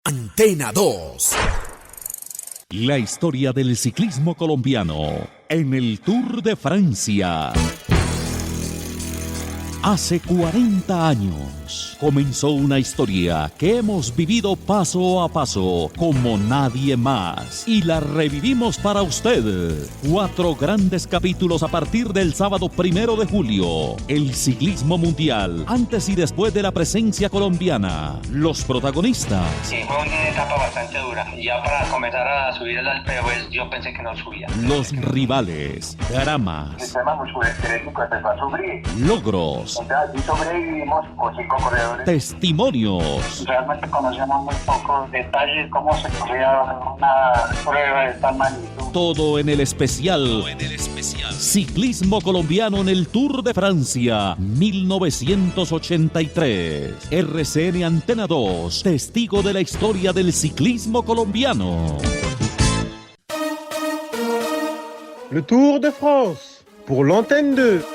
Antena 2. La historia del ciclismo colombiano en el Tour de Francia. Hace 40 años comenzó una historia que hemos vivido paso a paso como nadie más y la revivimos para usted. 4 grandes capítulos a partir del sábado 1 de julio. El ciclismo mundial, antes y después de la presencia colombiana. Los protagonistas. Sí, fue una etapa bastante dura. Y ya para comenzar a subir el Alpe, pues yo pensé que no subía. Los rivales, dramas. El sistema musculoesquelético empezó a sufrir. Logros. Entonces, y sobrevivimos con 5 corredores. Testimonios. Realmente conocíamos muy pocos detalles, cómo se corría una prueba de tal magnitud. Todo en el especial. Ciclismo colombiano en el Tour de Francia 1983. RCN Antena 2, testigo de la historia del ciclismo colombiano. Le Tour de France, pour l'antenne 2.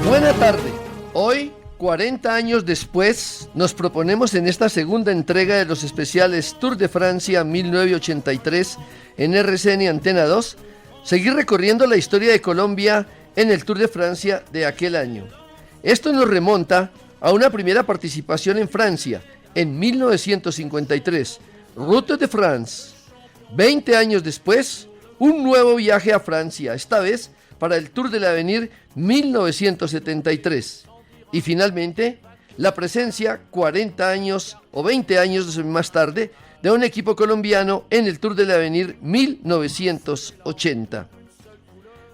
Buena tarde. Hoy, 40 años después, nos proponemos en esta segunda entrega de los especiales Tour de Francia 1983 en RCN Antena 2, seguir recorriendo la historia de Colombia en el Tour de Francia de aquel año. Esto nos remonta a una primera participación en Francia en 1953, Route de France. 20 años después, un nuevo viaje a Francia, esta vez para el Tour de l'Avenir 1973. Y finalmente, la presencia 40 años o 20 años más tarde de un equipo colombiano en el Tour de l'Avenir 1980.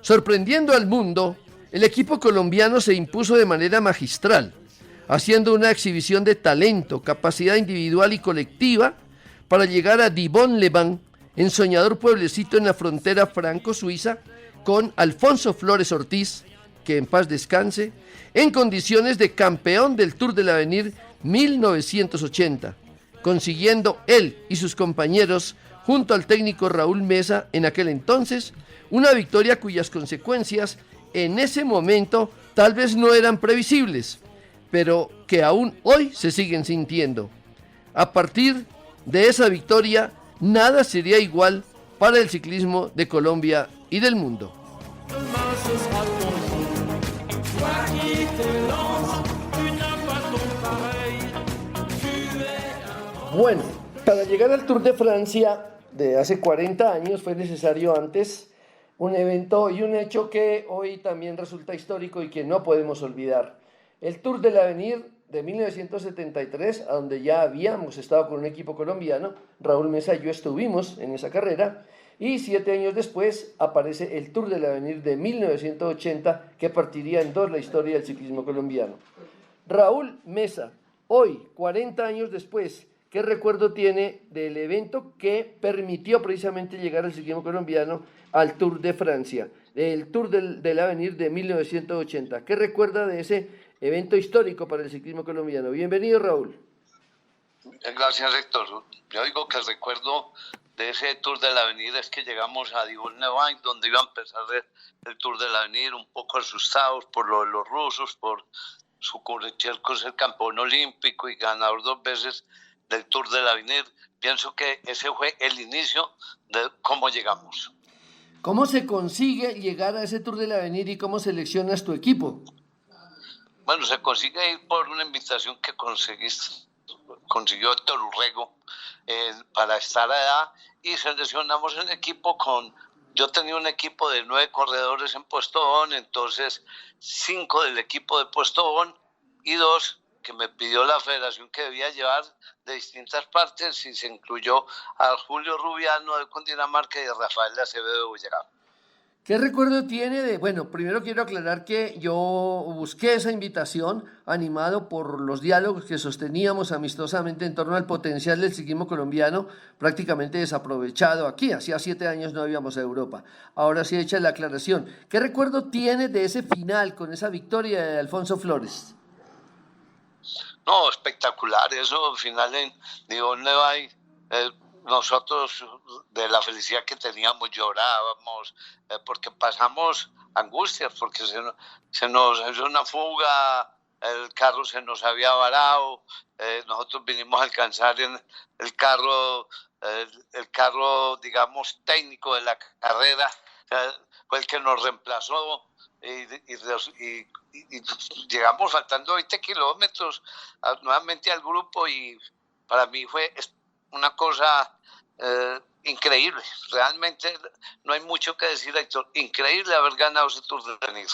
Sorprendiendo al mundo, el equipo colombiano se impuso de manera magistral, haciendo una exhibición de talento, capacidad individual y colectiva para llegar a Divonne-les-Bains, ensoñador pueblecito en la frontera franco-suiza, con Alfonso Flores Ortiz, que en paz descanse, en condiciones de campeón del Tour de l'Avenir 1980, consiguiendo él y sus compañeros, junto al técnico Raúl Mesa en aquel entonces, una victoria cuyas consecuencias en ese momento tal vez no eran previsibles, pero que aún hoy se siguen sintiendo. A partir de esa victoria, nada sería igual para el ciclismo de Colombia y del mundo. Bueno, para llegar al Tour de Francia de hace 40 años fue necesario antes un evento y un hecho que hoy también resulta histórico y que no podemos olvidar. El Tour de l'Avenir de 1973, a donde ya habíamos estado con un equipo colombiano, Raúl Mesa y yo estuvimos en esa carrera, y 7 años después aparece el Tour de l'Avenir de 1980, que partiría en 2 la historia del ciclismo colombiano. Raúl Mesa, hoy, 40 años después, ¿qué recuerdo tiene del evento que permitió precisamente llegar al ciclismo colombiano al Tour de Francia, el Tour de l'Avenir de 1980? ¿Qué recuerda de ese evento histórico para el ciclismo colombiano? Bienvenido, Raúl. Gracias, Héctor. Yo digo que el recuerdo de ese Tour de l'Avenir es que llegamos a Divonne-les-Bains, donde iba a empezar el Tour de l'Avenir, un poco asustados por lo de los rusos, por su Kurylenko ser campeón olímpico y ganador 2 veces del Tour de l'Avenir. Pienso que ese fue el inicio de cómo llegamos. ¿Cómo se consigue llegar a ese Tour de l'Avenir y cómo seleccionas tu equipo? Bueno, se consigue ir por una invitación que consiguió Héctor Urrego para estar allá, y seleccionamos el equipo yo tenía un equipo de 9 corredores en Postobón, entonces 5 del equipo de Postobón y 2 que me pidió la federación que debía llevar de distintas partes, y se incluyó a Julio Rubiano de Cundinamarca y a Rafael Acevedo de Boyacá. ¿Qué recuerdo tiene de...? Bueno, primero quiero aclarar que yo busqué esa invitación animado por los diálogos que sosteníamos amistosamente en torno al potencial del ciclismo colombiano, prácticamente desaprovechado aquí. Hacía 7 años no íbamos a Europa. Ahora sí hecha la aclaración. ¿Qué recuerdo tiene de ese final con esa victoria de Alfonso Flores? No, espectacular, eso al final de dónde va y, nosotros de la felicidad que teníamos llorábamos, porque pasamos angustias, porque se nos hizo una fuga, el carro se nos había varado, nosotros vinimos a alcanzar en el carro, digamos, técnico de la carrera, fue el que nos reemplazó. Y llegamos faltando 20 kilómetros nuevamente al grupo, y para mí fue una cosa increíble. Realmente no hay mucho que decir, Héctor. Increíble haber ganado ese Tour de Venir.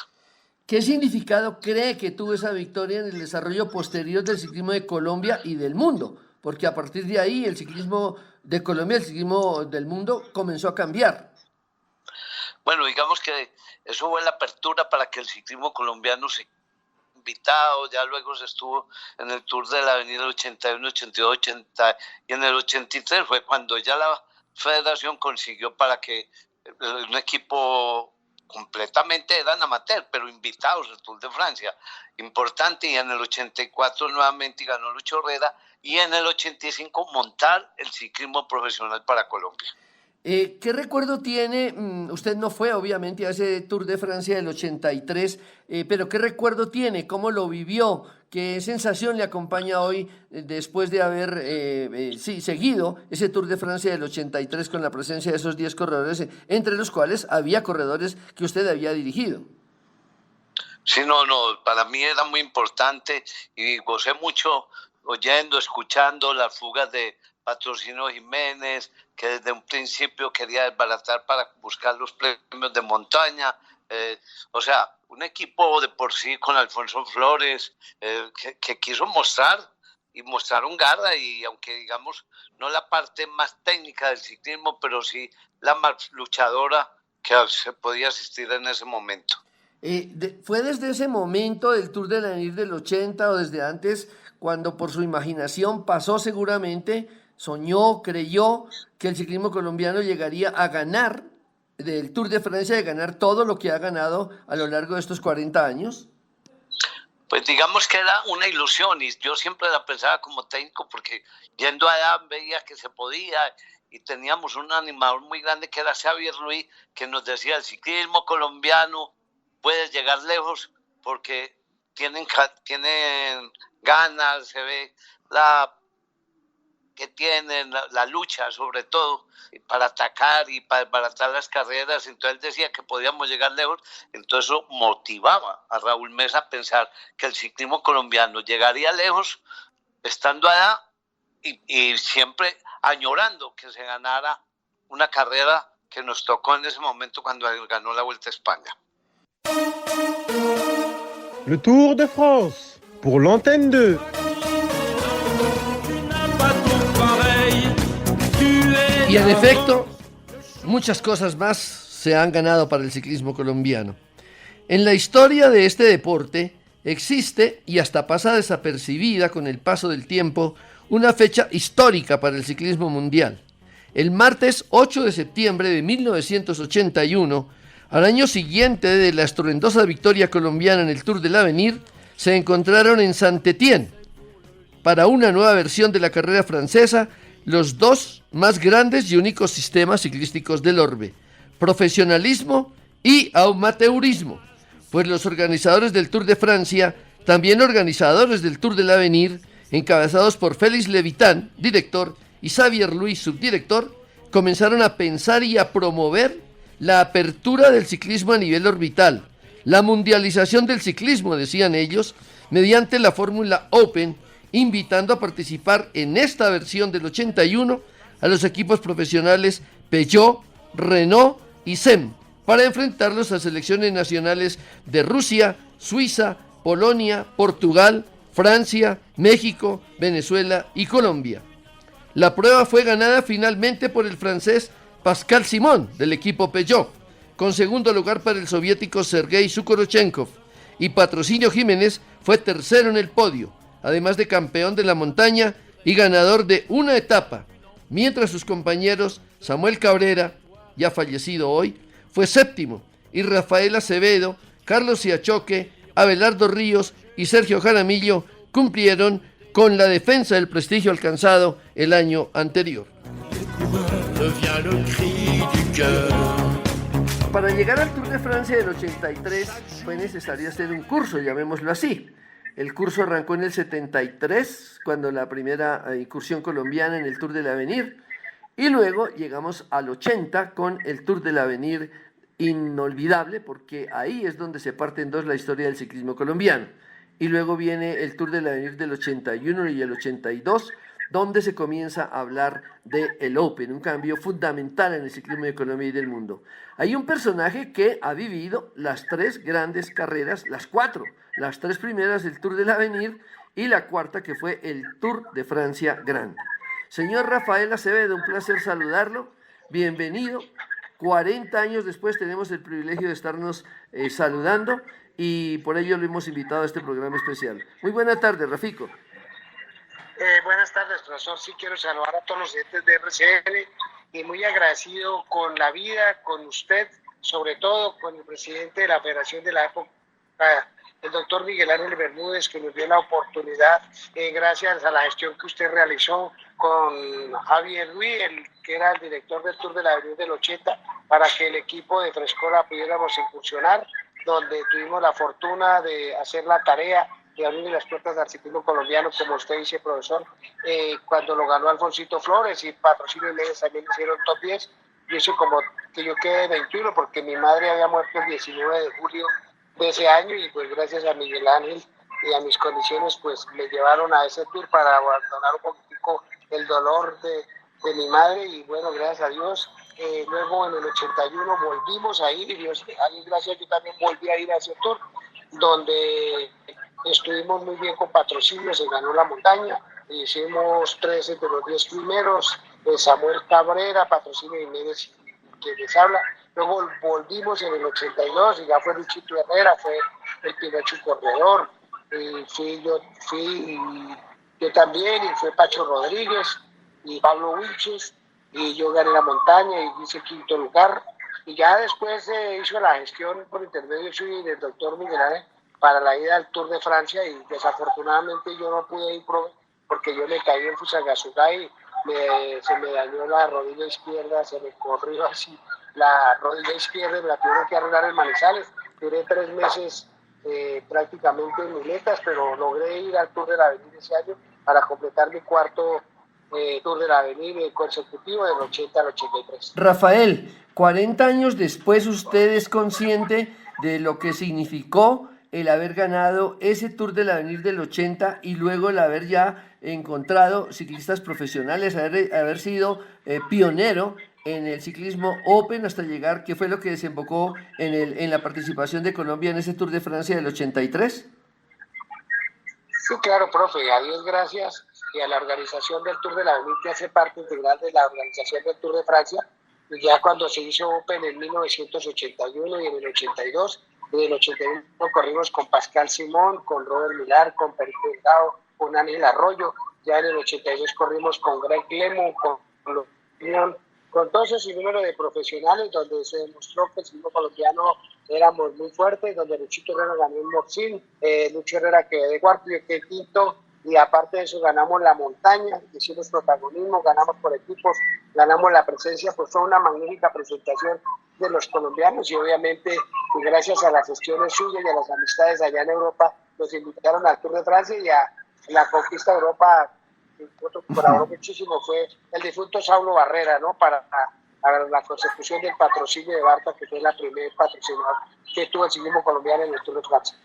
¿Qué significado cree que tuvo esa victoria en el desarrollo posterior del ciclismo de Colombia y del mundo? Porque a partir de ahí el ciclismo de Colombia, el ciclismo del mundo comenzó a cambiar. Bueno, digamos que eso fue la apertura para que el ciclismo colombiano se invitado, ya luego se estuvo en el Tour de la Avenida 81, 82, 80, y en el 83 fue cuando ya la federación consiguió para que un equipo completamente eran amateur, pero invitados al Tour de Francia, importante, y en el 84 nuevamente ganó Lucho Herrera, y en el 85 montar el ciclismo profesional para Colombia. ¿Qué recuerdo tiene? Usted no fue obviamente a ese Tour de Francia del 83, pero ¿qué recuerdo tiene? ¿Cómo lo vivió? ¿Qué sensación le acompaña hoy después de haber seguido ese Tour de Francia del 83 con la presencia de esos 10 corredores, entre los cuales había corredores que usted había dirigido? Sí, no, para mí era muy importante y gocé mucho oyendo, escuchando las fugas de Patrocinio Jiménez, que desde un principio quería desbaratar para buscar los premios de montaña. O sea, un equipo de por sí con Alfonso Flores que quiso mostrar y mostraron garra, y aunque digamos no la parte más técnica del ciclismo, pero sí la más luchadora que se podía asistir en ese momento. ¿Fue desde ese momento del Tour de l'Avenir del 80 o desde antes cuando por su imaginación pasó seguramente, soñó, creyó que el ciclismo colombiano llegaría a ganar del Tour de Francia, de ganar todo lo que ha ganado a lo largo de estos 40 años? Pues digamos que era una ilusión, y yo siempre la pensaba como técnico, porque yendo allá veía que se podía, y teníamos un animador muy grande que era Xavier Luis, que nos decía: el ciclismo colombiano puede llegar lejos porque tienen ganas, se ve que tienen la lucha sobre todo para atacar y para desbaratar las carreras. Entonces él decía que podíamos llegar lejos, entonces eso motivaba a Raúl Mesa a pensar que el ciclismo colombiano llegaría lejos estando allá, y siempre añorando que se ganara una carrera que nos tocó en ese momento cuando ganó la Vuelta a España. Le Tour de France, pour l'antenne 2. Y en efecto, muchas cosas más se han ganado para el ciclismo colombiano. En la historia de este deporte existe, y hasta pasa desapercibida con el paso del tiempo, una fecha histórica para el ciclismo mundial. El martes 8 de septiembre de 1981, al año siguiente de la estruendosa victoria colombiana en el Tour de l'Avenir, se encontraron en Saint-Étienne, para una nueva versión de la carrera francesa, los dos más grandes y únicos sistemas ciclísticos del orbe: profesionalismo y amateurismo, pues los organizadores del Tour de Francia, también organizadores del Tour de l'Avenir, encabezados por Félix Levitan, director, y Xavier Luis, subdirector, comenzaron a pensar y a promover la apertura del ciclismo a nivel orbital, la mundialización del ciclismo, decían ellos, mediante la Fórmula Open, invitando a participar en esta versión del 81 a los equipos profesionales Peugeot, Renault y SEM, para enfrentarlos a selecciones nacionales de Rusia, Suiza, Polonia, Portugal, Francia, México, Venezuela y Colombia. La prueba fue ganada finalmente por el francés Pascal Simon, del equipo Peugeot, con segundo lugar para el soviético Sergei Sukhorchenkov, y Patrocinio Jiménez fue tercero en el podio, además de campeón de la montaña y ganador de una etapa, mientras sus compañeros Samuel Cabrera, ya fallecido hoy, fue séptimo, y Rafael Acevedo, Carlos Siachoque, Abelardo Ríos y Sergio Jaramillo cumplieron con la defensa del prestigio alcanzado el año anterior. Para llegar al Tour de Francia del 83 fue necesario hacer un curso, llamémoslo así. El curso arrancó en el 73, cuando la primera incursión colombiana en el Tour del Avenir, y luego llegamos al 80 con el Tour del Avenir inolvidable, porque ahí es donde se parte en dos la historia del ciclismo colombiano. Y luego viene el Tour del Avenir del 81 y el 82, donde se comienza a hablar del Open, un cambio fundamental en el ciclismo de Colombia y del mundo. Hay un personaje que ha vivido las tres grandes carreras, las tres primeras del Tour del Avenir y la cuarta que fue el Tour de Francia Grande. Señor Rafael Acevedo, un placer saludarlo, bienvenido. 40 años después tenemos el privilegio de estarnos saludando y por ello lo hemos invitado a este programa especial. Muy buena tarde, Rafico. Buenas tardes, profesor. Sí, quiero saludar a todos los clientes de RCN y muy agradecido con la vida, con usted, sobre todo con el presidente de la Federación de la época, el doctor Miguel Ángel Bermúdez, que nos dio la oportunidad, gracias a la gestión que usted realizó con Javier Ruiz, que era el director del Tour de la Avenida del 80, para que el equipo de Frescola pudiéramos incursionar, donde tuvimos la fortuna de hacer la tarea de abrir las puertas al ciclismo colombiano, como usted dice, profesor, cuando lo ganó Alfonsito Flores y Patrocinio y Leyes también hicieron top 10. Yo hice como que yo quedé 21 porque mi madre había muerto el 19 de julio de ese año y pues gracias a Miguel Ángel y a mis condiciones pues me llevaron a ese tour para abandonar un poquitico el dolor de mi madre y bueno, gracias a Dios. Luego en el 81 volvimos a ir y Dios, a Dios gracias, yo también volví a ir a ese tour donde estuvimos muy bien con Patrocinio, se ganó la montaña, hicimos 13 de los 10 primeros, Samuel Cabrera, Patrocinio Jiménez, que les habla. Luego volvimos en el 82 y ya fue Luchito Herrera, fue el Pinocho Corredor, y yo también, y fue Pacho Rodríguez y Pablo Wilches, y yo gané la montaña y hice quinto lugar. Y ya después se hizo la gestión por intermedio suyo y del doctor Miguel Ángel para la ida al Tour de Francia y desafortunadamente yo no pude ir porque yo me caí en Fusagasugá y se me dañó la rodilla izquierda, se me corrió así la rodilla izquierda y me la tuvieron que arreglar en Manizales. Duré 3 meses prácticamente en muletas, pero logré ir al Tour de la Avenida ese año para completar mi cuarto Tour de la Avenida consecutivo del 80 al 83. Rafael, 40 años después usted es consciente de lo que significó el haber ganado ese Tour del Avenir del 80 y luego el haber ya encontrado ciclistas profesionales, haber sido pionero en el ciclismo Open hasta llegar, ¿qué fue lo que desembocó en la participación de Colombia en ese Tour de Francia del 83? Sí, claro, profe, a Dios gracias y a la organización del Tour de la Avenir, que hace parte integral de la organización del Tour de Francia, y ya cuando se hizo Open en 1981 y en el 82, en el 81 corrimos con Pascal Simón, con Robert Millar, con Perico Delgado, con Ángel Arroyo. Ya en el 82 corrimos con Greg Lemon, con todo ese número de profesionales, donde se demostró que el ciclismo colombiano éramos muy fuertes, donde Luchito Herrera ganó en Morcín, Lucho Herrera quedó de cuarto y quedé quinto, y aparte de eso ganamos la montaña, hicimos protagonismo, ganamos por equipos, ganamos la presencia, pues fue una magnífica presentación de los colombianos y obviamente y gracias a las gestiones suyas y a las amistades allá en Europa nos invitaron al Tour de Francia y a la conquista de Europa. Otro que colaboró muchísimo fue el difunto Saulo Barrera, ¿no? Para la consecución del patrocinio de Barta, que fue la primer patrocinador que tuvo el ciclismo colombiano en el Tour de Francia.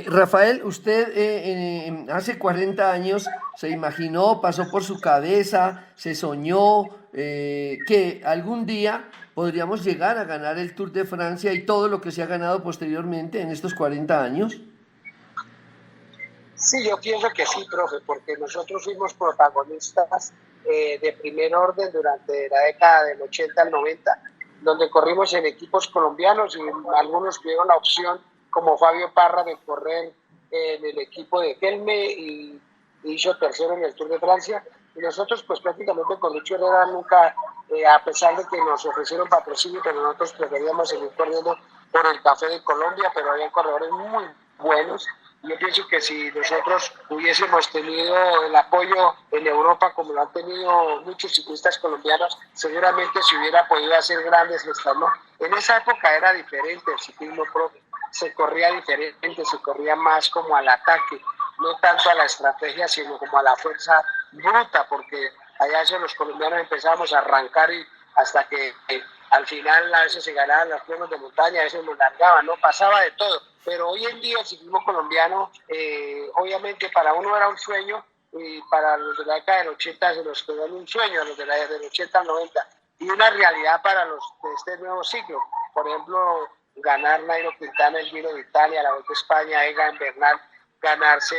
Rafael, usted hace 40 años se imaginó, pasó por su cabeza, se soñó que algún día podríamos llegar a ganar el Tour de Francia y todo lo que se ha ganado posteriormente en estos 40 años. Sí, yo pienso que sí, profe, porque nosotros fuimos protagonistas de primer orden durante la década del 80 al 90, donde corrimos en equipos colombianos y algunos tuvieron la opción, como Fabio Parra, de correr en el equipo de Kelme y hizo tercero en el Tour de Francia. Y nosotros, pues prácticamente con Lucho Herrera nunca, a pesar de que nos ofrecieron patrocinio, pero nosotros preferíamos seguir corriendo por el Café de Colombia, pero había corredores muy buenos Yo pienso que si nosotros hubiésemos tenido el apoyo en Europa como lo han tenido muchos ciclistas colombianos, seguramente se hubiera podido hacer grandes gestas, ¿no? En esa época era diferente el ciclismo propio, se corría diferente, se corría más como al ataque, no tanto a la estrategia, sino como a la fuerza bruta, porque allá eso los colombianos empezábamos a arrancar y hasta que al final a veces se ganaban los premios de montaña, a veces nos largaban, ¿no? Pasaba de todo. Pero hoy en día el ciclismo colombiano, obviamente para uno era un sueño, y para los de la década del 80 se nos quedó en un sueño, a los de la del 80 al 90, y una realidad para los de este nuevo ciclo. Por ejemplo, ganar Nairo Quintana el Giro de Italia, la Vuelta a España, Egan Bernal, ganarse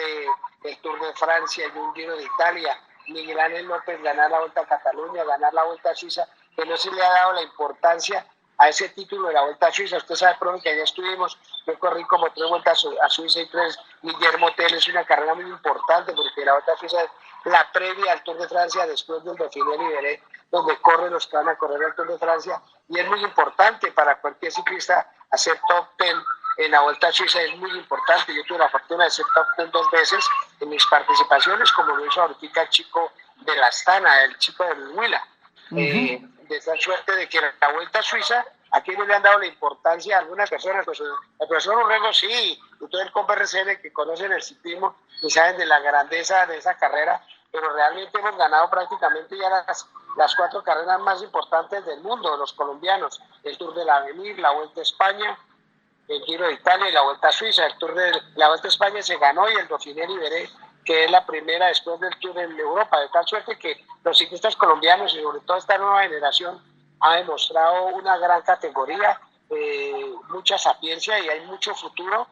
el Tour de Francia y un Giro de Italia, Miguel Ángel López ganar la Vuelta a Cataluña, ganar la Vuelta a Suiza, que no se le ha dado la importancia a ese título de la Vuelta a Suiza. Usted sabe, profe, que allá estuvimos, yo corrí como 3 vueltas a Suiza y 3 Guillermo Tell. Es una carrera muy importante porque la Vuelta a Suiza es la previa al Tour de Francia después del Dauphiné Libéré, donde corren los que van a correr el Tour de Francia, y es muy importante para cualquier ciclista hacer top 10 en la Vuelta a Suiza. Es muy importante. Yo tuve la fortuna de ser top 10 2 veces en mis participaciones, como lo hizo ahorita el chico de la Astana, el chico del Huila. De esa suerte de que la Vuelta a Suiza, aquí no le han dado la importancia a algunas personas, pues el profesor Urrego sí, y todo el compa RCN que conocen el ciclismo y saben de la grandeza de esa carrera, pero realmente hemos ganado prácticamente ya las 4 carreras más importantes del mundo, los colombianos: el Tour del Avenir, la Vuelta a España, el Giro de Italia y la Vuelta a Suiza. El Tour de la Vuelta a España se ganó, y el Dauphiné Libéré, que es la primera después del Tour en Europa, de tal suerte que los ciclistas colombianos y sobre todo esta nueva generación ha demostrado una gran categoría, mucha sapiencia, y hay mucho futuro.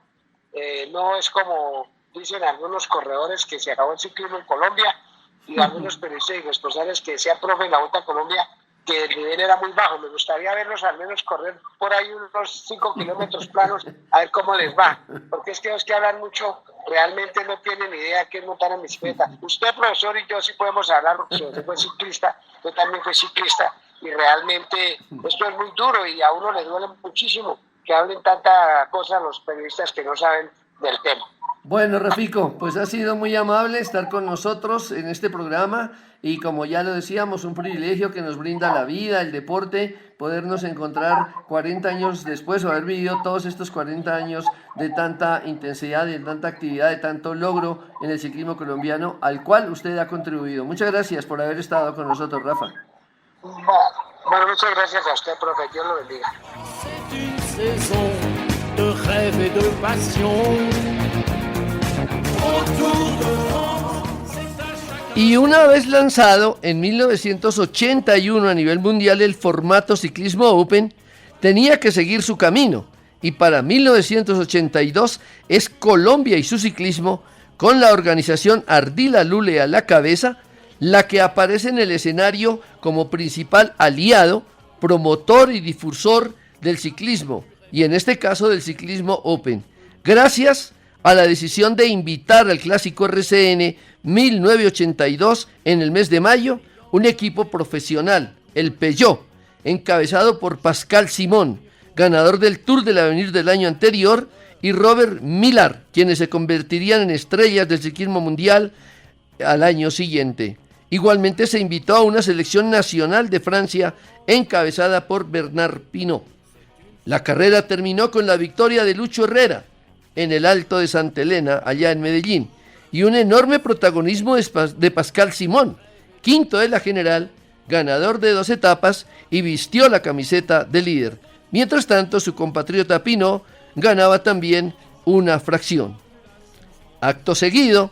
No es como dicen algunos corredores que se acabó el ciclismo en Colombia, y algunos periodistas y responsables que decían, profe, en la Vuelta a Colombia, que el nivel era muy bajo. Me gustaría verlos al menos correr por ahí unos 5 kilómetros planos, a ver cómo les va, porque es que los que hablan mucho realmente no tienen idea de qué es montar en bicicleta. Usted, profesor, y yo sí podemos hablar, porque usted fue ciclista, yo también fui ciclista, y realmente esto es muy duro, y a uno le duele muchísimo que hablen tanta cosa los periodistas que no saben del tema. Bueno, Rafico, pues ha sido muy amable estar con nosotros en este programa, y como ya lo decíamos, un privilegio que nos brinda la vida, el deporte, podernos encontrar 40 años después, o haber vivido todos estos 40 años de tanta intensidad, de tanta actividad, de tanto logro en el ciclismo colombiano, al cual usted ha contribuido. Muchas gracias por haber estado con nosotros, Rafa. Bueno, muchas gracias a usted, profe. Dios lo bendiga. C'est une saison de rêve et de passion. Y una vez lanzado en 1981 a nivel mundial el formato Ciclismo Open, tenía que seguir su camino, y para 1982 es Colombia y su ciclismo, con la organización Ardila Lule a la cabeza, la que aparece en el escenario como principal aliado, promotor y difusor del ciclismo, y en este caso del Ciclismo Open, gracias a la decisión de invitar al Clásico RCN 1982 en el mes de mayo un equipo profesional, el Peugeot, encabezado por Pascal Simón, ganador del Tour del Avenir del año anterior, y Robert Millar, quienes se convertirían en estrellas del ciclismo mundial al año siguiente. Igualmente se invitó a una selección nacional de Francia encabezada por Bernard Pinault. La carrera terminó con la victoria de Lucho Herrera en el Alto de Santa Elena, allá en Medellín, y un enorme protagonismo de Pascal Simón, quinto de la general, ganador de 2 etapas, y vistió la camiseta de líder. Mientras tanto, su compatriota Pinault ganaba también una fracción. Acto seguido,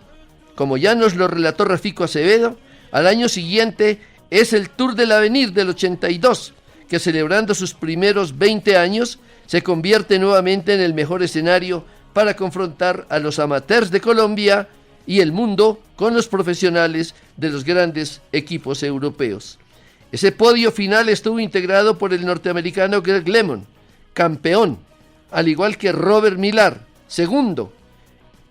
como ya nos lo relató Rafico Acevedo, al año siguiente es el Tour del Avenir del 82, que celebrando sus primeros 20 años, se convierte nuevamente en el mejor escenario para confrontar a los amateurs de Colombia y el mundo con los profesionales de los grandes equipos europeos. Ese podio final estuvo integrado por el norteamericano Greg LeMond, campeón, al igual que Robert Millar, segundo,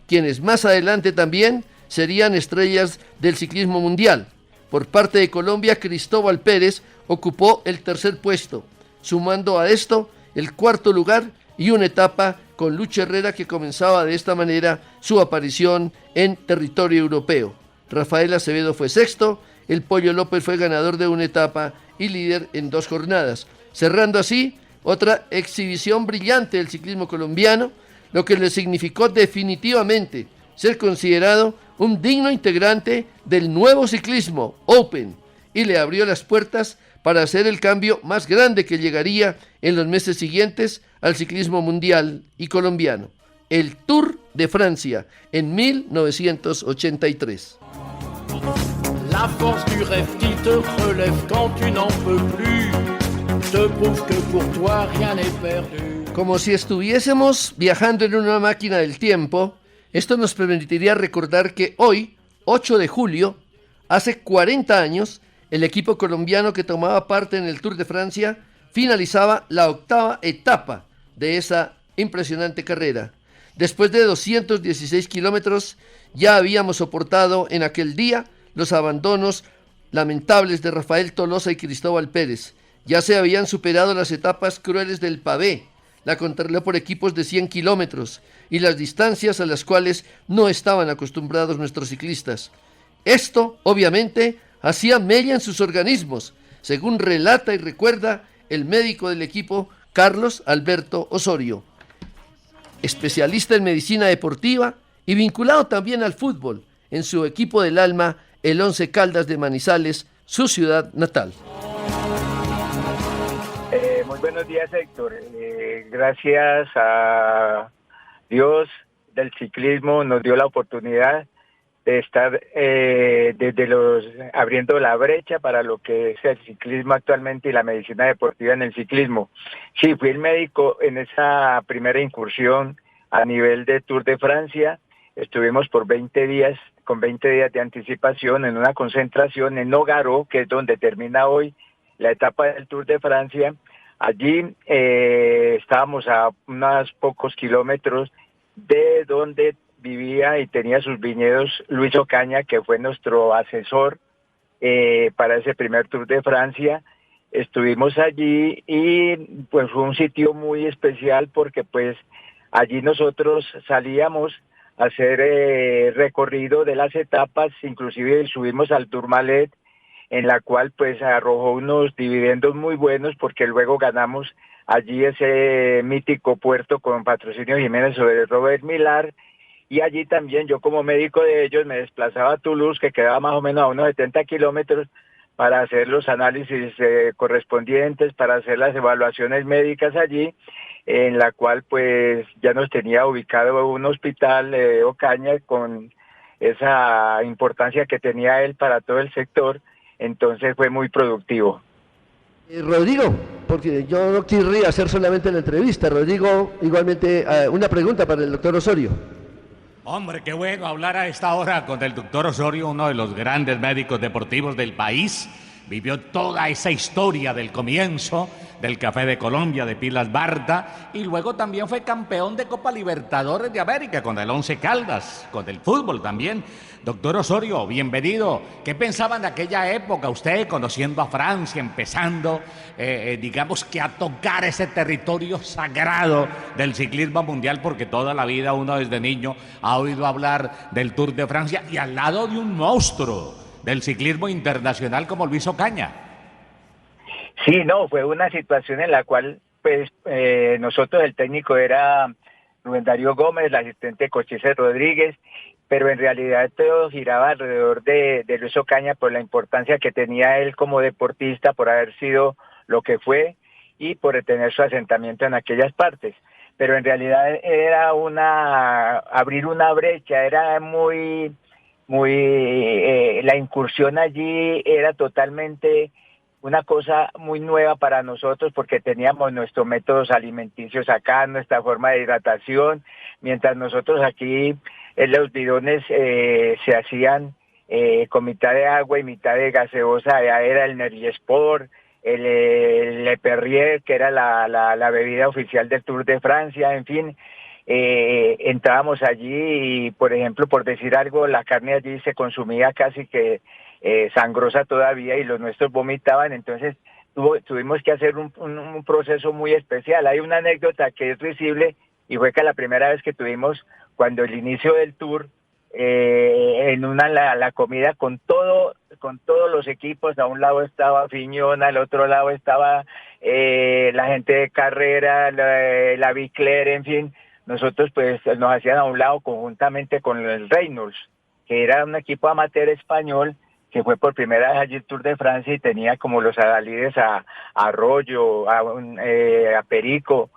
quienes más adelante también serían estrellas del ciclismo mundial. Por parte de Colombia, Cristóbal Pérez ocupó el 3er puesto, sumando a esto el 4º lugar y una etapa con Lucho Herrera, que comenzaba de esta manera su aparición en territorio europeo. Rafael Acevedo fue sexto, el Pollo López fue ganador de una etapa y líder en 2 jornadas, cerrando así otra exhibición brillante del ciclismo colombiano, lo que le significó definitivamente ser considerado un digno integrante del nuevo ciclismo Open y le abrió las puertas para hacer el cambio más grande que llegaría en los meses siguientes al ciclismo mundial y colombiano, el Tour de Francia en 1983. La force du rêve qui te relève quand tu n'en peux plus te prouve que pour toi rien n'est perdu. Como si estuviésemos viajando en una máquina del tiempo, esto nos permitiría recordar que hoy, 8 de julio, hace 40 años, el equipo colombiano que tomaba parte en el Tour de Francia finalizaba la 8ª etapa de esa impresionante carrera. Después de 216 kilómetros, ya habíamos soportado en aquel día los abandonos lamentables de Rafael Tolosa y Cristóbal Pérez. Ya se habían superado las etapas crueles del pavé, la contrarreloj por equipos de 100 kilómetros y las distancias a las cuales no estaban acostumbrados nuestros ciclistas. Esto, obviamente, hacía mella en sus organismos, según relata y recuerda el médico del equipo, Carlos Alberto Osorio, especialista en medicina deportiva y vinculado también al fútbol, en su equipo del alma, el Once Caldas de Manizales, su ciudad natal. Muy buenos días, Héctor. Gracias a Dios del ciclismo nos dio la oportunidad de estar abriendo la brecha para lo que es el ciclismo actualmente y la medicina deportiva en el ciclismo. Sí, fui el médico en esa primera incursión a nivel de Tour de Francia. Estuvimos por 20 días, con 20 días de anticipación en una concentración en Nogaro, que es donde termina hoy la etapa del Tour de Francia. Allí estábamos a unos pocos kilómetros de donde vivía y tenía sus viñedos Luis Ocaña, que fue nuestro asesor para ese primer Tour de Francia. Estuvimos allí y pues fue un sitio muy especial porque pues allí nosotros salíamos a hacer recorrido de las etapas, inclusive subimos al Tourmalet, en la cual pues arrojó unos dividendos muy buenos porque luego ganamos allí ese mítico puerto con Patrocinio Jiménez sobre Robert Millar, y allí también yo como médico de ellos me desplazaba a Toulouse, que quedaba más o menos a unos 70 kilómetros, para hacer los análisis correspondientes, para hacer las evaluaciones médicas allí, en la cual pues ya nos tenía ubicado un hospital Ocaña con esa importancia que tenía él para todo el sector. Entonces fue muy productivo. Rodrigo, porque yo no querría hacer solamente la entrevista. Rodrigo, igualmente una pregunta para el doctor Osorio. Hombre, qué bueno hablar a esta hora con el doctor Osorio, uno de los grandes médicos deportivos del país. Vivió toda esa historia del comienzo del Café de Colombia, de Pilas Barta, y luego también fue campeón de Copa Libertadores de América con el Once Caldas, con el fútbol también. Doctor Osorio, bienvenido. ¿Qué pensaba en aquella época usted, conociendo a Francia, empezando, digamos que a tocar ese territorio sagrado del ciclismo mundial? Porque toda la vida uno desde niño ha oído hablar del Tour de Francia y al lado de un monstruo del ciclismo internacional como Luis Ocaña. Sí, no, fue una situación en la cual pues nosotros, el técnico era Rubén Darío Gómez, el asistente Cochise Rodríguez, pero en realidad todo giraba alrededor de Luis Ocaña por la importancia que tenía él como deportista, por haber sido lo que fue y por tener su asentamiento en aquellas partes. Pero en realidad era abrir una brecha, era la incursión allí era totalmente una cosa muy nueva para nosotros porque teníamos nuestros métodos alimenticios acá, nuestra forma de hidratación, mientras nosotros aquí los bidones se hacían con mitad de agua y mitad de gaseosa. Allá era el Nergiesport, el Le Perrier, que era la bebida oficial del Tour de Francia, en fin. Entrábamos allí y, por ejemplo, por decir algo, la carne allí se consumía casi que sangrosa todavía y los nuestros vomitaban, entonces tuvimos que hacer un proceso muy especial. Hay una anécdota que es risible y fue que la primera vez que tuvimos, cuando el inicio del tour, en la comida con todos los equipos, a un lado estaba Fiñón, al otro lado estaba la gente de carrera, la Bicler, en fin, nosotros pues nos hacían a un lado conjuntamente con el Reynolds, que era un equipo amateur español que fue por primera vez allí el Tour de Francia y tenía como los adalides a Arroyo, a Perico.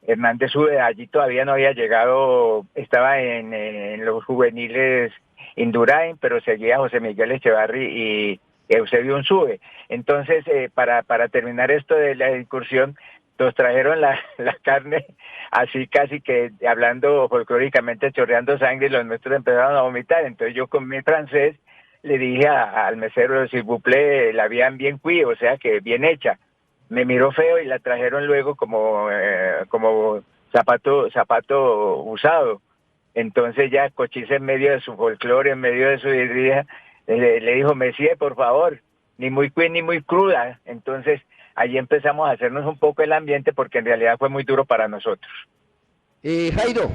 Hernández Ube, allí todavía no había llegado, estaba en los juveniles Indurain, pero seguía José Miguel Echevarri y Eusebio Unzube. Entonces, para terminar esto de la incursión, nos trajeron la carne así casi que hablando folclóricamente, chorreando sangre, y los nuestros empezaron a vomitar. Entonces yo con mi francés le dije al mesero, s'il vous plaît, la habían bien cuí, o sea que bien hecha. Me miró feo y la trajeron luego como zapato usado. Entonces ya Cochise, en medio de su folclore, en medio de su idea, le dijo, Messier, por favor, ni muy ni muy cruda. Entonces allí empezamos a hacernos un poco el ambiente, porque en realidad fue muy duro para nosotros. Jairo.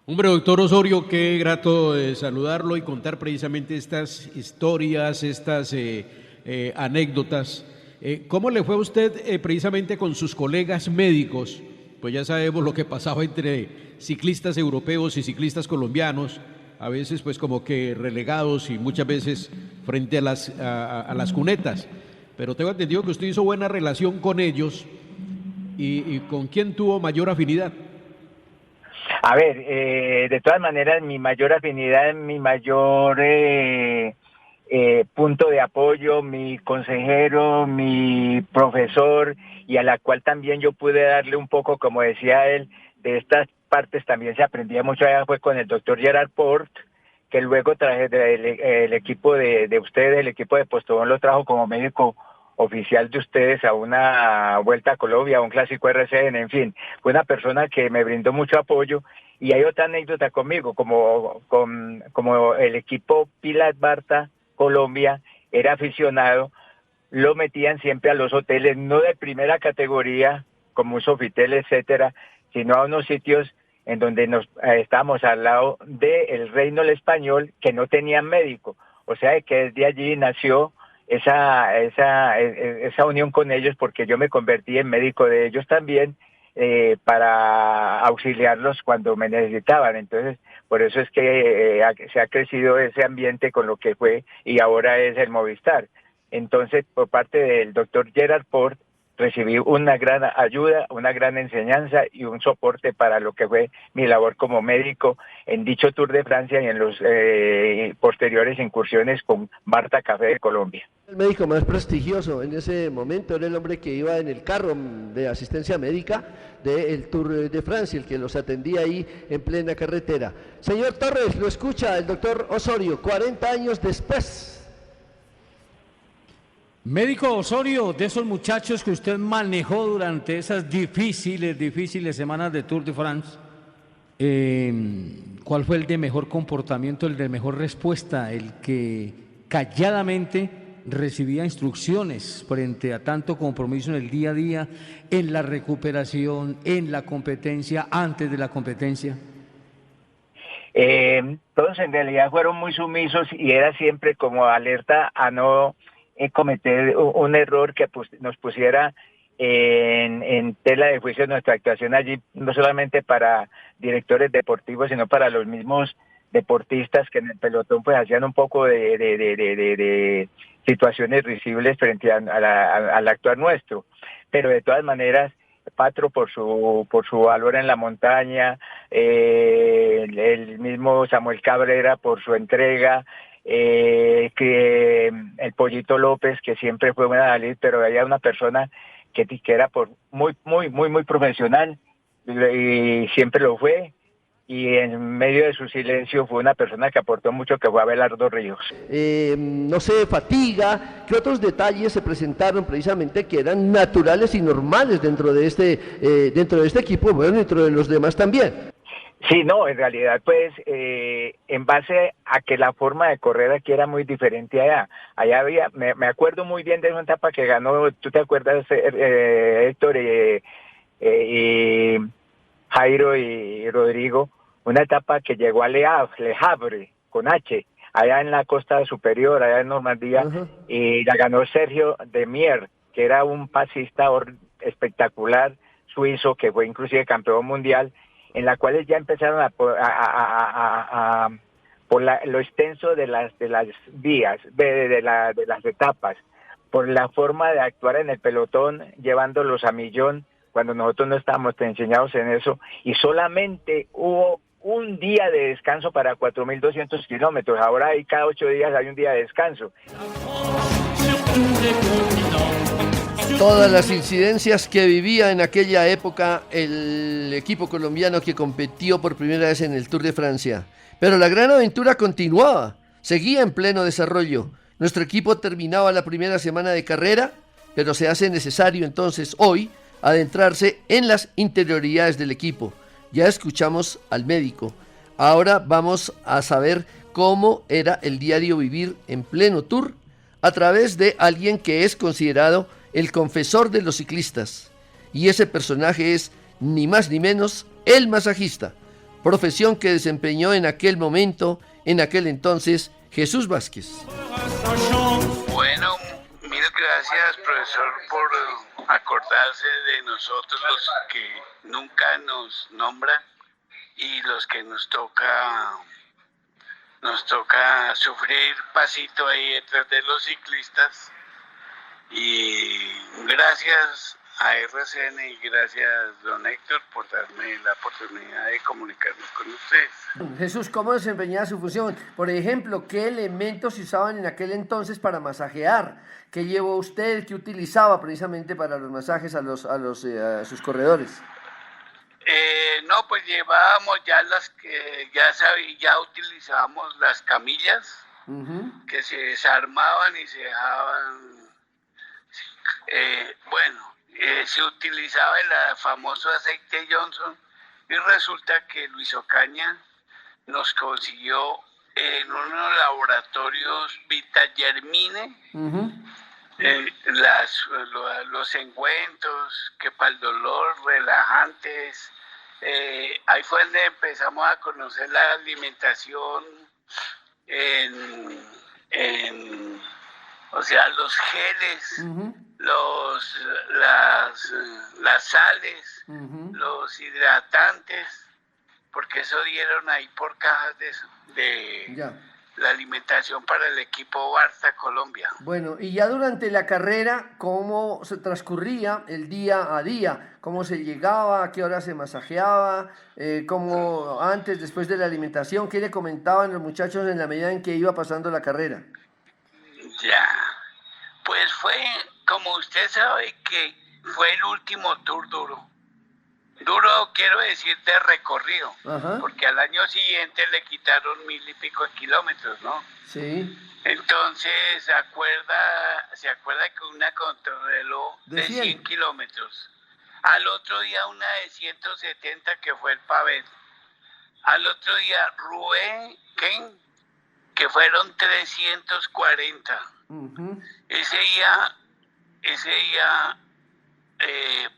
Hombre, doctor Osorio, qué grato saludarlo y contar precisamente estas historias, estas anécdotas. ¿Cómo le fue a usted precisamente con sus colegas médicos? Pues ya sabemos lo que pasaba entre ciclistas europeos y ciclistas colombianos, a veces pues como que relegados y muchas veces frente a las cunetas. Pero tengo entendido que usted hizo buena relación con ellos y ¿con quién tuvo mayor afinidad? A ver, de todas maneras, mi mayor afinidad, mi mayor punto de apoyo, mi consejero, mi profesor, y a la cual también yo pude darle un poco, como decía él, de estas partes también se aprendía mucho allá, fue con el doctor Gerard Port, que luego traje el equipo de ustedes, el equipo de Postobón lo trajo como médico oficial de ustedes a una Vuelta a Colombia, a un clásico RCN, en fin, fue una persona que me brindó mucho apoyo. Y hay otra anécdota conmigo, como el equipo Pilat Barta Colombia era aficionado, lo metían siempre a los hoteles, no de primera categoría, como un Sofitel, etcétera, sino a unos sitios en donde estábamos al lado del Reino el Español, que no tenían médico. O sea que desde allí nació esa unión con ellos, porque yo me convertí en médico de ellos también, para auxiliarlos cuando me necesitaban. Entonces, por eso es que se ha crecido ese ambiente con lo que fue y ahora es el Movistar. Entonces, por parte del doctor Gerard Port, recibí una gran ayuda, una gran enseñanza y un soporte para lo que fue mi labor como médico en dicho Tour de Francia y en los posteriores incursiones con Barta Café de Colombia. El médico más prestigioso en ese momento era el hombre que iba en el carro de asistencia médica del Tour de Francia, el que los atendía ahí en plena carretera. Señor Torres, lo escucha el doctor Osorio, 40 años después. Médico Osorio, de esos muchachos que usted manejó durante esas difíciles semanas de Tour de France, ¿cuál fue el de mejor comportamiento, el de mejor respuesta, el que calladamente recibía instrucciones frente a tanto compromiso en el día a día, en la recuperación, en la competencia, antes de la competencia? Todos en realidad fueron muy sumisos y era siempre como alerta a no cometer un error que nos pusiera en tela de juicio nuestra actuación allí, no solamente para directores deportivos, sino para los mismos deportistas que en el pelotón pues hacían un poco de situaciones risibles frente al actuar nuestro. Pero de todas maneras, Patro por su valor en la montaña, el mismo Samuel Cabrera por su entrega, que el Pollito López, que siempre fue una Dalí, pero había una persona que era muy profesional y siempre lo fue, y en medio de su silencio fue una persona que aportó mucho, que fue Abelardo Ríos. No sé, fatiga, ¿qué otros detalles se presentaron precisamente que eran naturales y normales dentro de este equipo, bueno, dentro de los demás también? Sí, no, en realidad pues en base a que la forma de correr aquí era muy diferente allá había, me acuerdo muy bien de una etapa que ganó, ¿tú te acuerdas, Héctor? Jairo y Rodrigo, una etapa que llegó a Le Havre, con H, allá en la costa superior, allá en Normandía, y la ganó Sergio Demier, que era un pasista espectacular suizo, que fue inclusive campeón mundial, en la cual ya empezaron por lo extenso de las vías, de las etapas, por la forma de actuar en el pelotón, llevándolos a millón, cuando nosotros no estábamos enseñados en eso, y solamente hubo un día de descanso para 4.200 kilómetros. Ahora cada 8 días hay un día de descanso. Todas las incidencias que vivía en aquella época el equipo colombiano que competió por primera vez en el Tour de Francia. Pero la gran aventura continuaba, seguía en pleno desarrollo. Nuestro equipo terminaba la primera semana de carrera, pero se hace necesario entonces hoy adentrarse en las interioridades del equipo. Ya escuchamos al médico. Ahora vamos a saber cómo era el diario vivir en pleno Tour a través de alguien que es considerado el confesor de los ciclistas. Y ese personaje es ni más ni menos el masajista, profesión que desempeñó en aquel momento, en aquel entonces, Jesús Vázquez. Bueno, mil gracias, profesor, por acordarse de nosotros los que nunca nos nombran y los que nos toca sufrir pasito ahí detrás de los ciclistas. Y gracias a RCN y gracias, don Héctor, por darme la oportunidad de comunicarme con ustedes. Jesús, ¿cómo desempeñaba su función? Por ejemplo, ¿qué elementos se usaban en aquel entonces para masajear? ¿Qué llevó usted, qué utilizaba precisamente para los masajes a sus corredores? No, pues llevábamos ya ya utilizábamos las camillas que se desarmaban y se dejaban. Se utilizaba el famoso aceite Johnson y resulta que Luis Ocaña nos consiguió en unos laboratorios Vitagermine los ungüentos que para el dolor, relajantes. Ahí fue donde empezamos a conocer la alimentación o sea, los geles, las sales, los hidratantes, porque eso dieron ahí por cajas de la alimentación para el equipo Barça Colombia. Bueno, y ya durante la carrera, ¿cómo se transcurría el día a día? ¿Cómo se llegaba? ¿A qué hora se masajeaba? ¿Cómo antes, después de la alimentación? ¿Qué le comentaban los muchachos en la medida en que iba pasando la carrera? Pues fue, como usted sabe, que fue el último Tour duro. Duro quiero decir de recorrido, porque al año siguiente le quitaron 1,000 y pico de kilómetros, ¿no? Sí. Entonces se acuerda que una contrarreloj de 100 kilómetros. Al otro día una de 170 que fue el Pavel. Al otro día Roubaix, que fueron 340. Ese día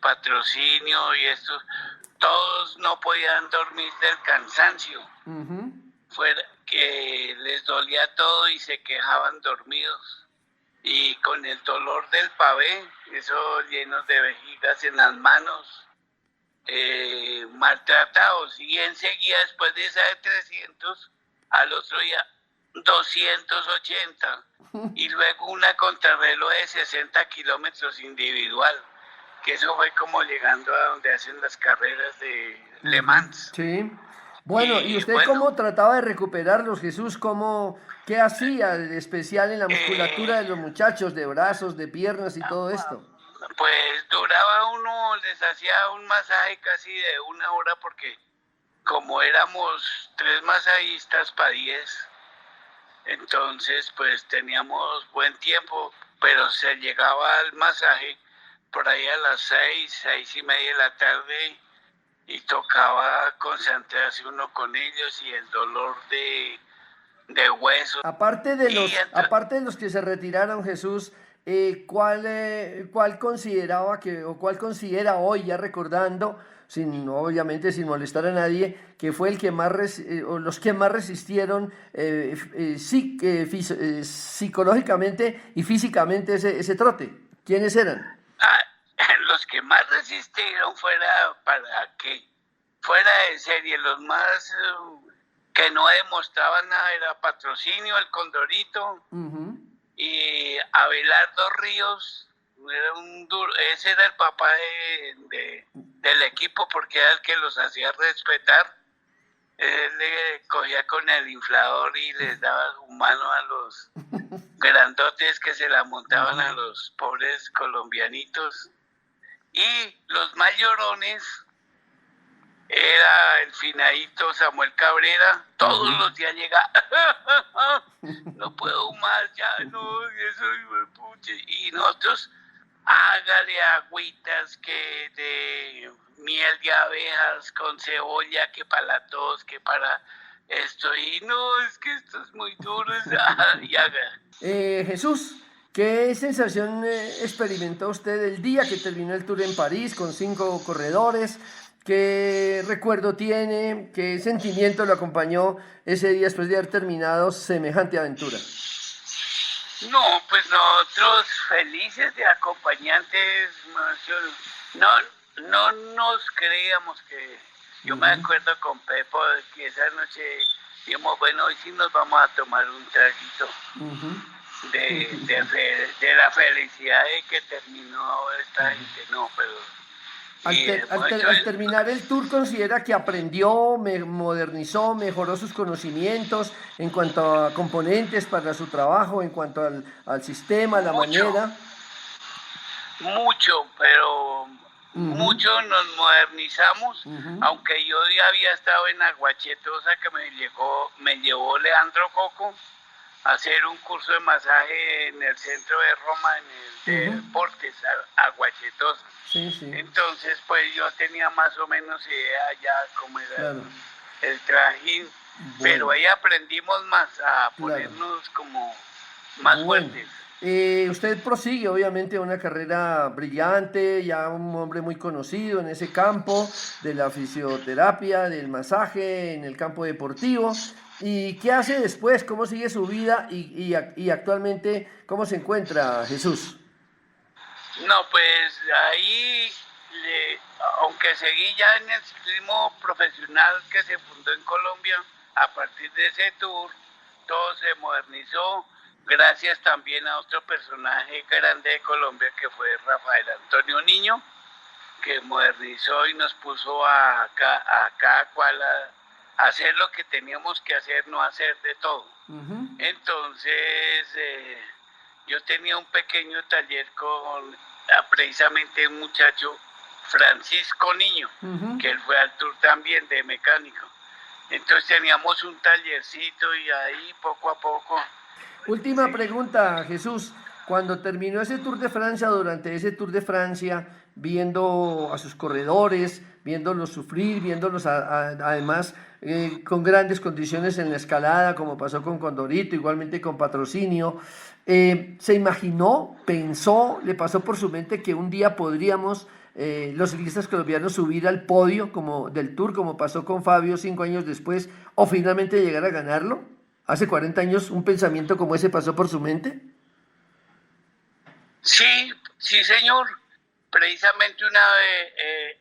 patrocinio y estos, todos no podían dormir del cansancio. Fuera que les dolía todo y se quejaban dormidos. Y con el dolor del pavé, esos llenos de vejigas en las manos, maltratados. Y enseguida, después de esa de 300, al otro día 280 y luego una contrarreloj de 60 kilómetros individual, que eso fue como llegando a donde hacen las carreras de Le Mans. Sí. Bueno, ¿y usted cómo trataba de recuperarlos, Jesús? ¿Qué hacía de especial en la musculatura de los muchachos, de brazos, de piernas y todo esto? Pues les hacía un masaje casi de 1 hora, porque como éramos 3 masajistas para 10, entonces pues teníamos buen tiempo, pero se llegaba al masaje por ahí a las 6:30 de la tarde y tocaba concentrarse uno con ellos y el dolor de huesos. Aparte de los que se retiraron, Jesús, ¿cuál consideraba cuál considera hoy, ya recordando, obviamente sin molestar a nadie, que fue el que más o los que más resistieron psicológicamente y físicamente ese trote? ¿Quiénes eran? Los que más resistieron fuera de serie, los más que no demostraban nada, era Patrocinio, el Condorito, y Abelardo Ríos, ese era el papá del equipo, porque era el que los hacía respetar. Él le cogía con el inflador y les daba su mano a los grandotes que se la montaban a los pobres colombianitos. Y los más llorones era el finadito Samuel Cabrera. Todos los días llega, no puedo más, ya no, eso, y nosotros, hágale agüitas que de miel de abejas con cebolla, que para la tos, que para esto, y no, es que esto es muy duro, y haga. Jesús, ¿qué sensación experimentó usted el día que terminó el Tour en París con 5 corredores? ¿Qué recuerdo tiene? ¿Qué sentimiento lo acompañó ese día después de haber terminado semejante aventura? No, pues nosotros felices de acompañantes, no nos creíamos que... Yo me acuerdo con Pepo que esa noche dijimos, bueno, hoy sí nos vamos a tomar un traguito de la felicidad de que terminó esta gente, no, pero... Al terminar el tour, ¿considera que aprendió, modernizó, mejoró sus conocimientos en cuanto a componentes para su trabajo, en cuanto al sistema, la manera? Mucho, pero mucho nos modernizamos, aunque yo ya había estado en Aguachetosa, que me llevó Leandro Coco a hacer un curso de masaje en el centro de Roma, en el Deportes, Aguachetosa. Sí. Entonces, pues yo tenía más o menos idea ya cómo era el trajín, pero ahí aprendimos más a ponernos como más fuertes. Usted prosigue obviamente una carrera brillante, ya un hombre muy conocido en ese campo de la fisioterapia, del masaje, en el campo deportivo. ¿Y qué hace después? ¿Cómo sigue su vida? Y actualmente, ¿cómo se encuentra, Jesús? No, pues ahí, aunque seguí ya en el ciclismo profesional que se fundó en Colombia, a partir de ese tour, todo se modernizó, gracias también a otro personaje grande de Colombia que fue Rafael Antonio Niño, que modernizó y nos puso a cada cual a hacer lo que teníamos que hacer, no hacer de todo. Entonces, yo tenía un pequeño taller con precisamente un muchacho, Francisco Niño, que él fue al tour también de mecánico. Entonces teníamos un tallercito y ahí poco a poco. Última pregunta, Jesús. Cuando terminó ese Tour de Francia, durante ese Tour de Francia, viendo a sus corredores, viéndolos sufrir, viéndolos además con grandes condiciones en la escalada, como pasó con Condorito, igualmente con Patrocinio, ¿se imaginó, pensó, le pasó por su mente que un día podríamos los ciclistas colombianos subir al podio del Tour, como pasó con Fabio 5 años después, o finalmente llegar a ganarlo? ¿Hace 40 años un pensamiento como ese pasó por su mente? Sí, señor. Precisamente una vez